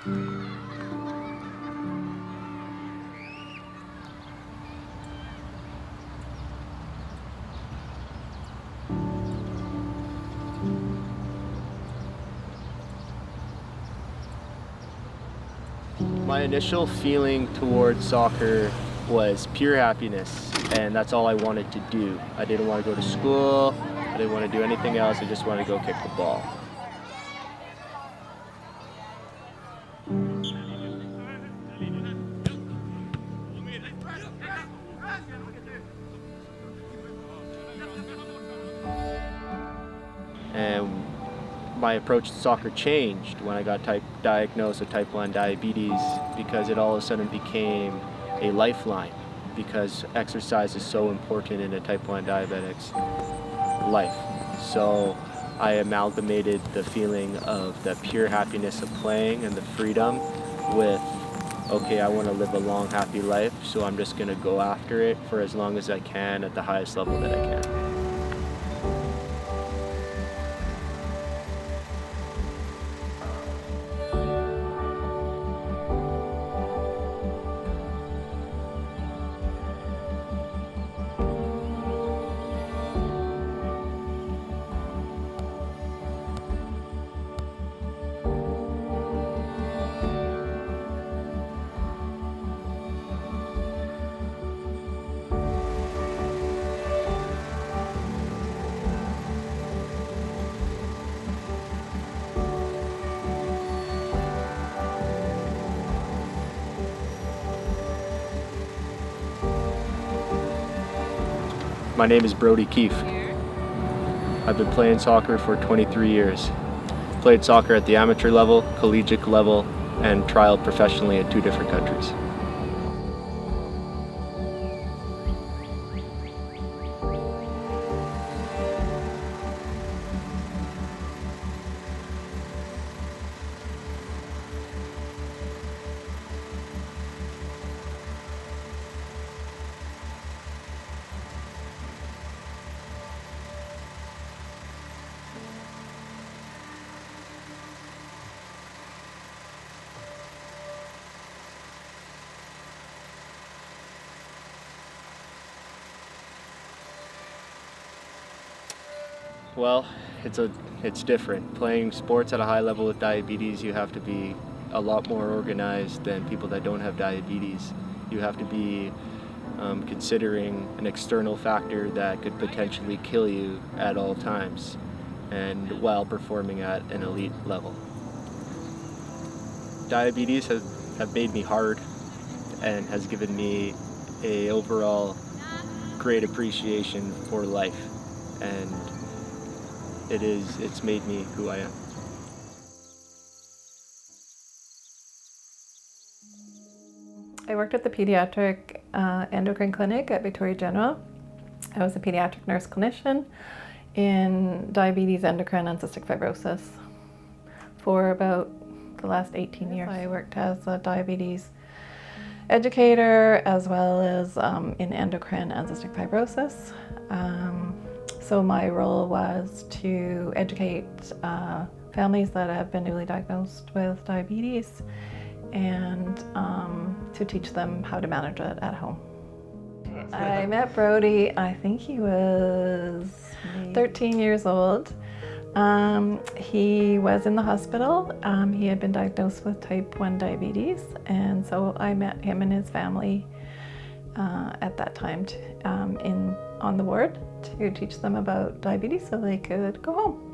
My initial feeling towards soccer was pure happiness, and that's all I wanted to do. I didn't want to go to school, I didn't want to do anything else, I just wanted to go kick the ball. And my approach to soccer changed when I got diagnosed with type 1 diabetes, because it all of a sudden became a lifeline, because exercise is so important in a type 1 diabetic's life. So I amalgamated the feeling of the pure happiness of playing and the freedom with, okay, I want to live a long, happy life, so I'm just going to go after it for as long as I can at the highest level that I can. My name is Brodi Keefe. I've been playing soccer for 23 years. Played soccer at the amateur level, collegiate level, and trialed professionally in 2 different countries. Well, it's different. Playing sports at a high level with diabetes, you have to be a lot more organized than people that don't have diabetes. You have to be considering an external factor that could potentially kill you at all times, and while performing at an elite level. Diabetes have made me hard and has given me a overall great appreciation for life, and it's made me who I am. I worked at the pediatric endocrine clinic at Victoria General. I was a pediatric nurse clinician in diabetes, endocrine, and cystic fibrosis for about the last 18 years. I worked as a diabetes educator as well as in endocrine and cystic fibrosis. So my role was to educate families that have been newly diagnosed with diabetes and to teach them how to manage it at home. I met Brodi, I think he was 13 years old. He was in the hospital. He had been diagnosed with type 1 diabetes, and so I met him and his family at that time on the ward to teach them about diabetes so they could go home.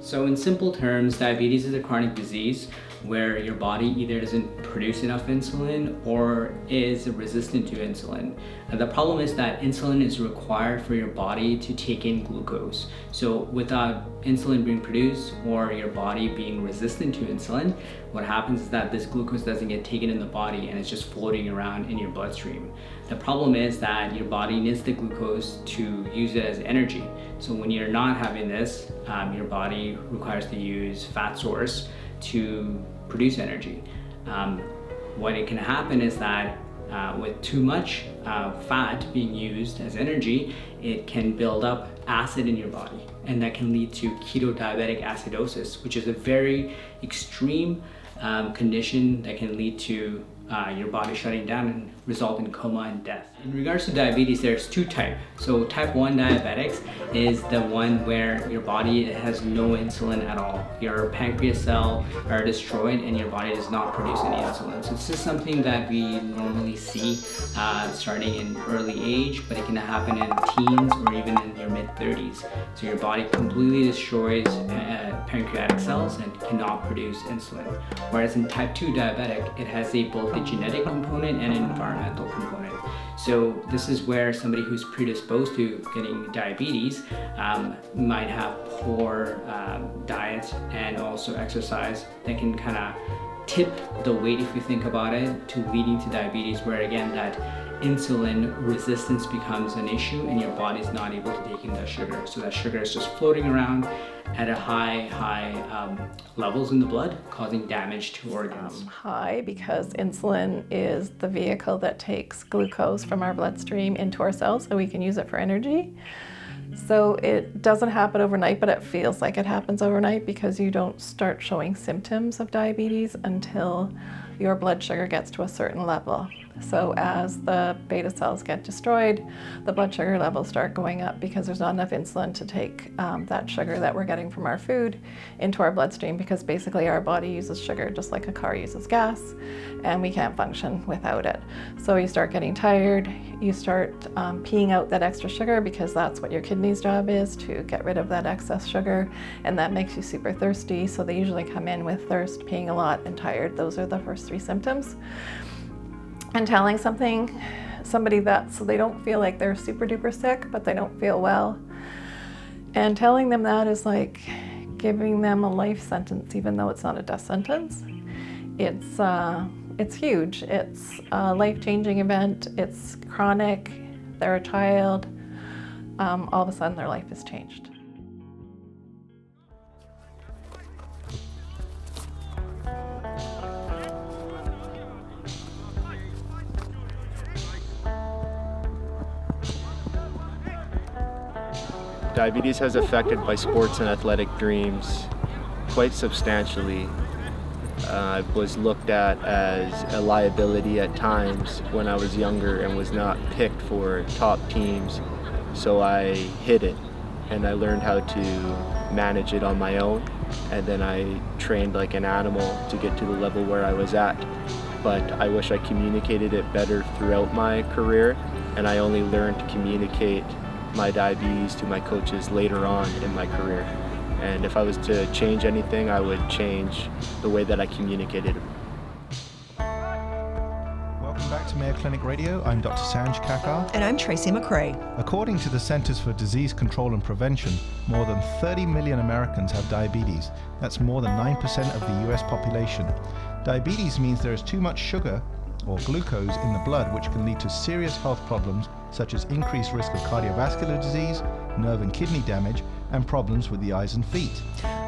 So in simple terms, diabetes is a chronic disease where your body either doesn't produce enough insulin or is resistant to insulin. And the problem is that insulin is required for your body to take in glucose. So without insulin being produced or your body being resistant to insulin, what happens is that this glucose doesn't get taken in the body and it's just floating around in your bloodstream. The problem is that your body needs the glucose to use it as energy. So when you're not having this, your body requires to use fat source to produce energy. What it can happen is that with too much fat being used as energy, it can build up acid in your body, and that can lead to ketodiabetic acidosis, which is a very extreme condition that can lead to your body shutting down and result in coma and death. In regards to diabetes, there's two types. So type 1 diabetics is the one where your body has no insulin at all. Your pancreas cells are destroyed and your body does not produce any insulin. So this is something that we normally see starting in early age, but it can happen in teens or even in your mid-30s. So your body completely destroys pancreatic cells and cannot produce insulin. Whereas in type 2 diabetic, it has both a genetic component and an environmental component. So this is where somebody who's predisposed to getting diabetes might have poor diet and also exercise that can kind of tip the weight, if you think about it, to leading to diabetes, where again that insulin resistance becomes an issue and your body's not able to take in that sugar. So that sugar is just floating around at a high levels in the blood, causing damage to organs. High because insulin is the vehicle that takes glucose from our bloodstream into our cells so we can use it for energy. So it doesn't happen overnight, but it feels like it happens overnight because you don't start showing symptoms of diabetes until your blood sugar gets to a certain level. So as the beta cells get destroyed, the blood sugar levels start going up because there's not enough insulin to take that sugar that we're getting from our food into our bloodstream, because basically our body uses sugar just like a car uses gas, and we can't function without it. So you start getting tired, you start peeing out that extra sugar because that's what your kidney's job is, to get rid of that excess sugar, and that makes you super thirsty. So they usually come in with thirst, peeing a lot, and tired. Those are the first three symptoms. And telling somebody that, so they don't feel like they're super duper sick, but they don't feel well. And telling them that is like giving them a life sentence, even though it's not a death sentence. It's huge. It's a life-changing event. It's chronic. They're a child. All of a sudden their life is changed. Diabetes has affected my sports and athletic dreams quite substantially. I was looked at as a liability at times when I was younger and was not picked for top teams, so I hid it and I learned how to manage it on my own, and then I trained like an animal to get to the level where I was at. But I wish I communicated it better throughout my career, and I only learned to communicate my diabetes to my coaches later on in my career. And if I was to change anything, I would change the way that I communicated. Welcome back to Mayo Clinic Radio. I'm Dr. Sanj Kakar. And I'm Tracy McCrae. According to the Centers for Disease Control and Prevention, more than 30 million Americans have diabetes. That's more than 9% of the US population. Diabetes means there is too much sugar or glucose in the blood, which can lead to serious health problems such as increased risk of cardiovascular disease, nerve and kidney damage, and problems with the eyes and feet.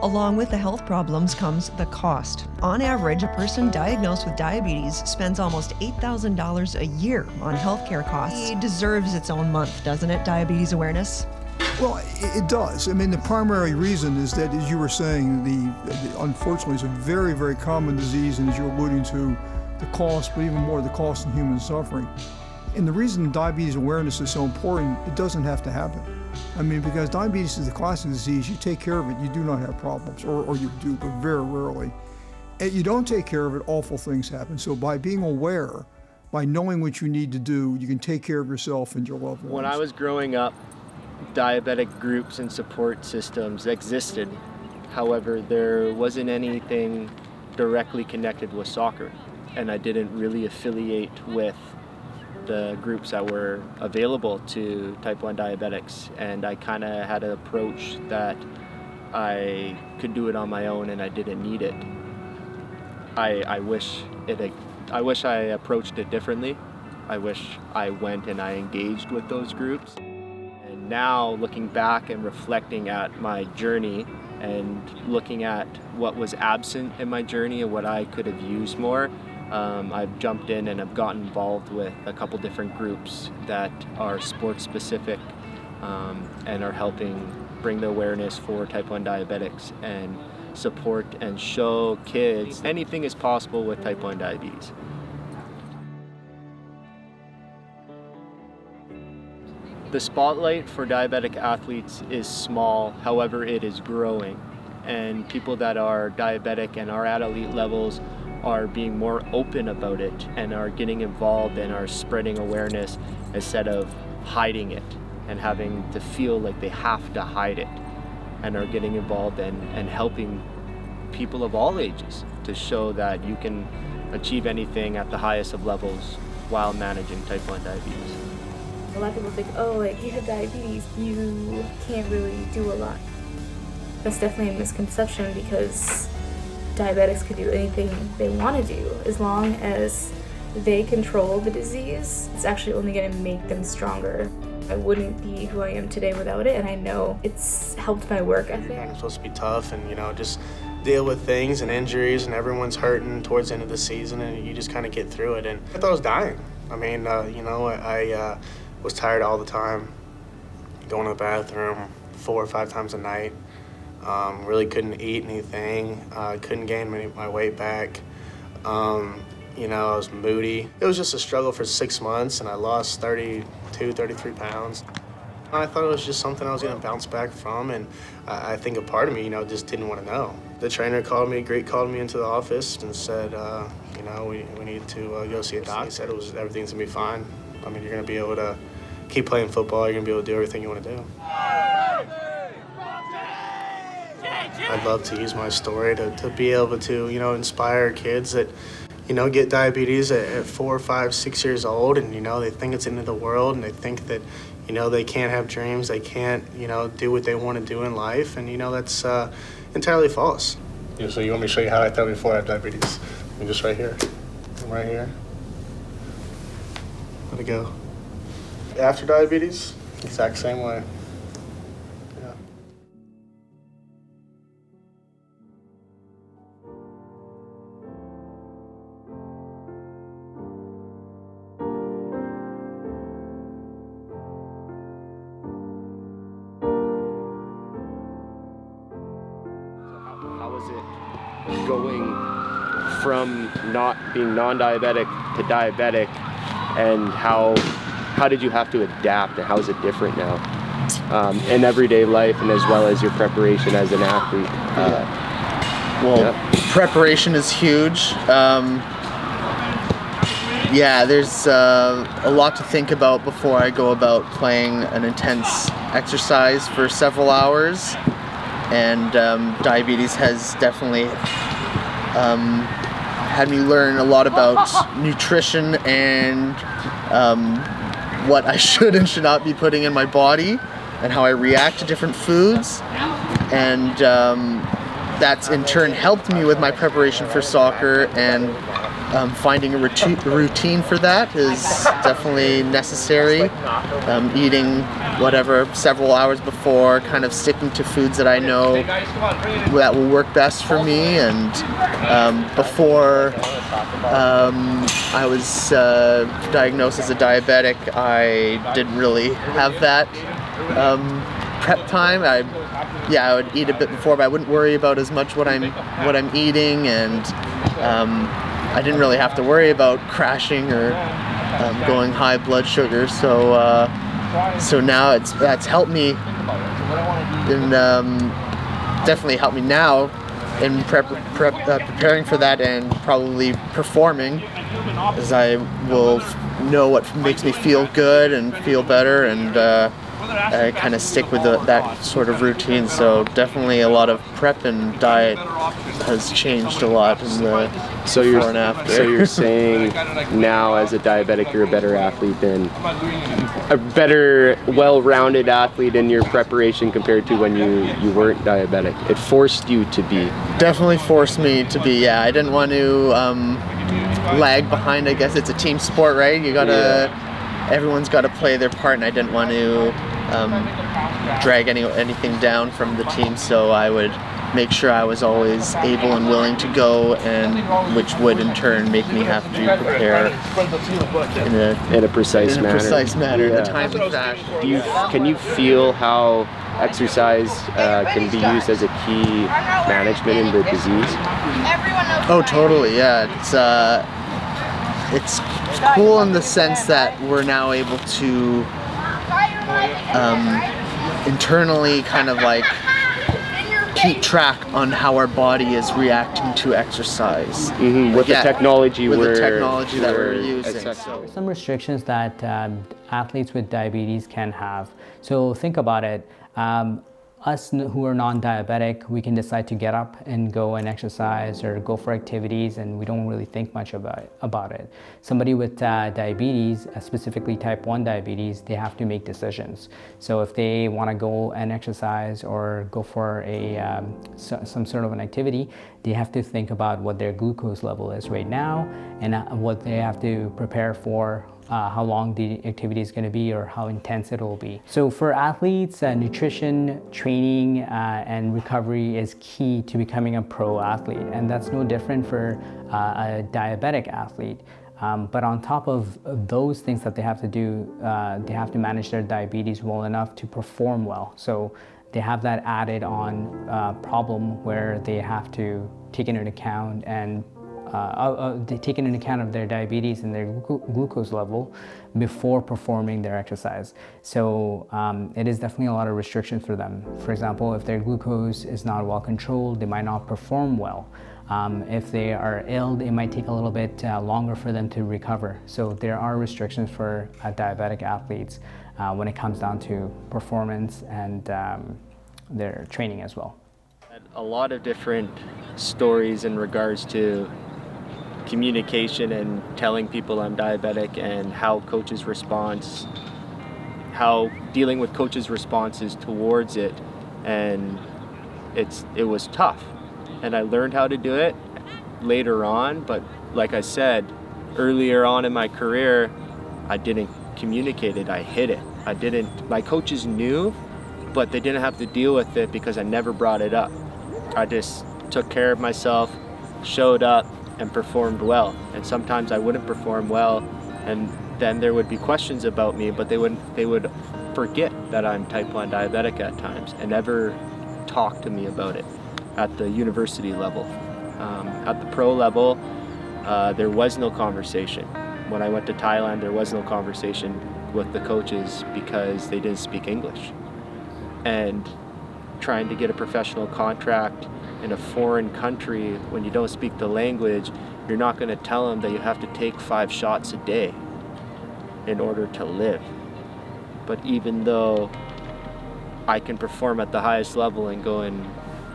Along with the health problems comes the cost. On average, a person diagnosed with diabetes spends almost $8,000 a year on healthcare costs. It deserves its own month, doesn't it, diabetes awareness? Well, it does. I mean, the primary reason is that, as you were saying, unfortunately, it's a very, very common disease, and as you're alluding to, the cost, but even more the cost in human suffering. And the reason diabetes awareness is so important, it doesn't have to happen. I mean, because diabetes is a classic disease, you take care of it, you do not have problems, or you do, but very rarely. And you don't take care of it, awful things happen. So by being aware, by knowing what you need to do, you can take care of yourself and your loved ones. When I was growing up, diabetic groups and support systems existed. However, there wasn't anything directly connected with soccer, and I didn't really affiliate with the groups that were available to type 1 diabetics, and I kind of had an approach that I could do it on my own and I didn't need it. I wish I approached it differently. I wish I went and I engaged with those groups. And now looking back and reflecting at my journey and looking at what was absent in my journey and what I could have used more, I've jumped in and I've gotten involved with a couple different groups that are sports specific and are helping bring the awareness for type 1 diabetics and support and show kids anything is possible with type 1 diabetes. The spotlight for diabetic athletes is small, however it is growing. And people that are diabetic and are at elite levels are being more open about it and are getting involved and are spreading awareness instead of hiding it and having to feel like they have to hide it, and are getting involved and helping people of all ages to show that you can achieve anything at the highest of levels while managing type 1 diabetes. A lot of people think, oh, like, you have diabetes, you can't really do a lot. That's definitely a misconception, because diabetics can do anything they want to do as long as they control the disease. It's actually only going to make them stronger. I wouldn't be who I am today without it, and I know it's helped my work ethic. It's supposed to be tough and, just deal with things and injuries, and everyone's hurting towards the end of the season, and you just kind of get through it. And I thought I was dying. I mean, I was tired all the time, going to the bathroom 4 or 5 times a night. Really couldn't eat anything. Couldn't gain my weight back. I was moody. It was just a struggle for 6 months, and I lost 32, 33 pounds. I thought it was just something I was going to bounce back from, and I think a part of me, just didn't want to know. The trainer called me into the office and said, we need to go see a doc. He said everything's going to be fine. I mean, you're going to be able to keep playing football. You're going to be able to do everything you want to do. I'd love to use my story to be able to, inspire kids that, get diabetes at 4, 5, 6 years old, and, they think it's the end of the world, and they think that, they can't have dreams, they can't, do what they want to do in life, and, that's entirely false. So you want me to show you how I felt before I had diabetes? I'm just right here. I'm right here. Let it go. After diabetes, exact same way. Yeah. How was it going from not being non-diabetic to diabetic, and how did you have to adapt, and how is it different now in everyday life, and as well as your preparation as an athlete? Preparation is huge. There's a lot to think about before I go about playing an intense exercise for several hours, and diabetes has definitely had me learn a lot about nutrition and what I should and should not be putting in my body, and how I react to different foods, and that's in turn helped me with my preparation for soccer, and finding a routine for that is definitely necessary. Eating several hours before, kind of sticking to foods that I know that will work best for me, and before I was diagnosed as a diabetic, I didn't really have that prep time. I would eat a bit before, but I wouldn't worry about as much what I'm eating, and I didn't really have to worry about crashing or going high blood sugar. So now that's helped me, and definitely helped me now in preparing for that, and probably performing, as I will know what makes me feel good and feel better, and I kind of stick with that sort of routine. So definitely a lot of prep and diet has changed a lot in the before and after. So you're saying now as a diabetic you're a better athlete, than a better, well-rounded athlete in your preparation compared to when you weren't diabetic. It forced you to be. Definitely forced me to be, I didn't want to lag behind. I guess it's a team sport, right? Everyone's got to play their part, and I didn't want to drag anything down from the team, so I would make sure I was always able and willing to go, and which would in turn make me have to prepare in a precise manner, in a timely fashion. Can you feel how exercise can be used as a key management in the disease? Oh, totally. Yeah, it's cool in the sense that we're now able to internally kind of like keep track on how our body is reacting to exercise With the technology that we're we're using. accessible. Some restrictions that athletes with diabetes can have. So think about it. Us who are non-diabetic, we can decide to get up and go and exercise or go for activities, and we don't really think much about it. Somebody with diabetes, specifically type 1 diabetes, they have to make decisions. So if they want to go and exercise or go for some sort of an activity, they have to think about what their glucose level is right now and what they have to prepare for, how long the activity is going to be or how intense it will be. So for athletes, nutrition, training, and recovery is key to becoming a pro athlete, and that's no different for a diabetic athlete. But on top of those things that they have to do, they have to manage their diabetes well enough to perform well. So they have that added on problem where they have to take into account and taking into account of their diabetes and their glucose level before performing their exercise. So it is definitely a lot of restrictions for them. For example, if their glucose is not well controlled, they might not perform well. If they are ill, it might take a little bit longer for them to recover. So there are restrictions for diabetic athletes when it comes down to performance and their training as well. A lot of different stories in regards to communication and telling people I'm diabetic and how coaches' response, how dealing with coaches' responses towards it, and it was tough. And I learned how to do it later on, but like I said, earlier on in my career, I didn't communicate it, I hid it. My coaches knew, but they didn't have to deal with it because I never brought it up. I just took care of myself, showed up, and performed well. And sometimes I wouldn't perform well, and then there would be questions about me, but they would forget that I'm type 1 diabetic at times and never talk to me about it at the university level. At the pro level, there was no conversation. When I went to Thailand, there was no conversation with the coaches because they didn't speak English. And trying to get a professional contract in a foreign country when you don't speak the language, you're not going to tell them that you have to take 5 shots a day in order to live. But even though I can perform at the highest level and go and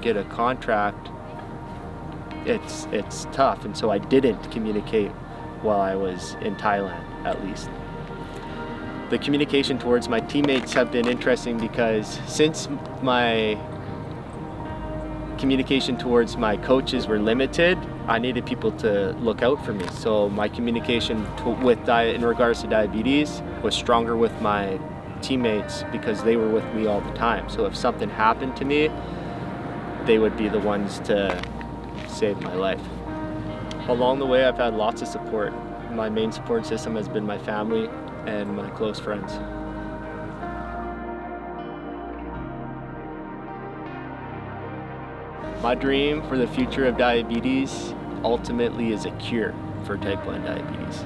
get a contract, it's tough, and so I didn't communicate while I was in Thailand, at least. The communication towards my teammates have been interesting because since my communication towards my coaches were limited, I needed people to look out for me. So my communication in regards to diabetes was stronger with my teammates because they were with me all the time. So if something happened to me, they would be the ones to save my life. Along the way, I've had lots of support. My main support system has been my family and my close friends. My dream for the future of diabetes ultimately is a cure for type 1 diabetes.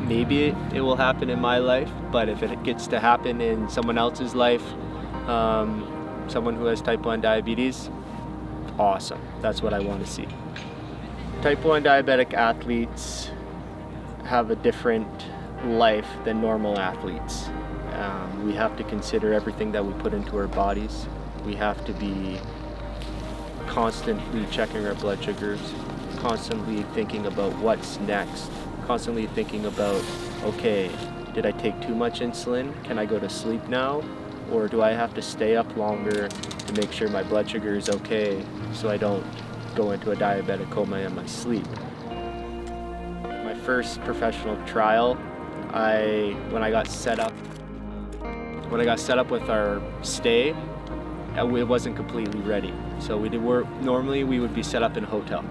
Maybe it will happen in my life, but if it gets to happen in someone else's life, someone who has type 1 diabetes, awesome. That's what I want to see. Type 1 diabetic athletes have a different life than normal athletes. We have to consider everything that we put into our bodies. We have to be constantly checking our blood sugars, constantly thinking about what's next, constantly thinking about, okay, did I take too much insulin? Can I go to sleep now? Or do I have to stay up longer to make sure my blood sugar is okay so I don't go into a diabetic coma in my sleep? My first professional trial, when I got set up with our stay, it wasn't completely ready. So normally we would be set up in a hotel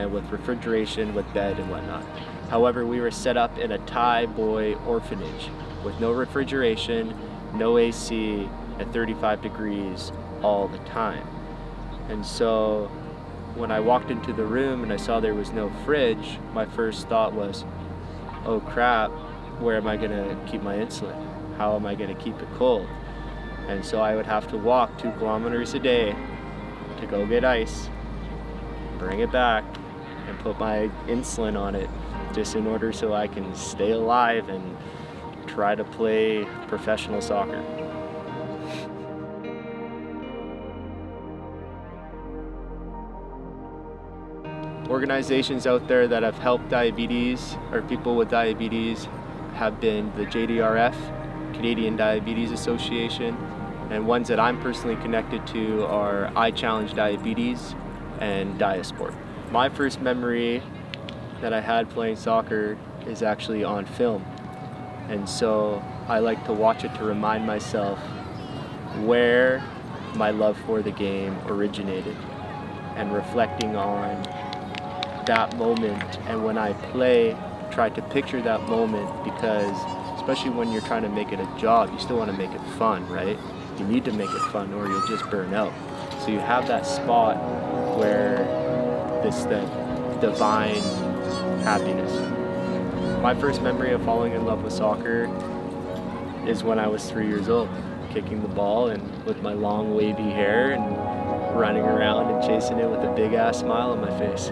with refrigeration, with bed and whatnot. However, we were set up in a Thai boy orphanage with no refrigeration, no AC, at 35 degrees all the time. And so when I walked into the room and I saw there was no fridge, my first thought was, oh crap, where am I gonna keep my insulin? How am I gonna keep it cold? And so I would have to walk 2 kilometers a day to go get ice, bring it back, and put my insulin on it, just in order so I can stay alive and try to play professional soccer. Organizations out there that have helped diabetes or people with diabetes have been the JDRF, Canadian Diabetes Association, and ones that I'm personally connected to are I Challenge Diabetes and Diasport. My first memory that I had playing soccer is actually on film, and so I like to watch it to remind myself where my love for the game originated, and reflecting on that moment, and when I play, try to picture that moment, because especially when you're trying to make it a job, you still want to make it fun, right? You need to make it fun or you'll just burn out. So you have that spot where this the divine happiness. My first memory of falling in love with soccer is when I was 3 years old, kicking the ball and with my long wavy hair and running around and chasing it with a big ass smile on my face.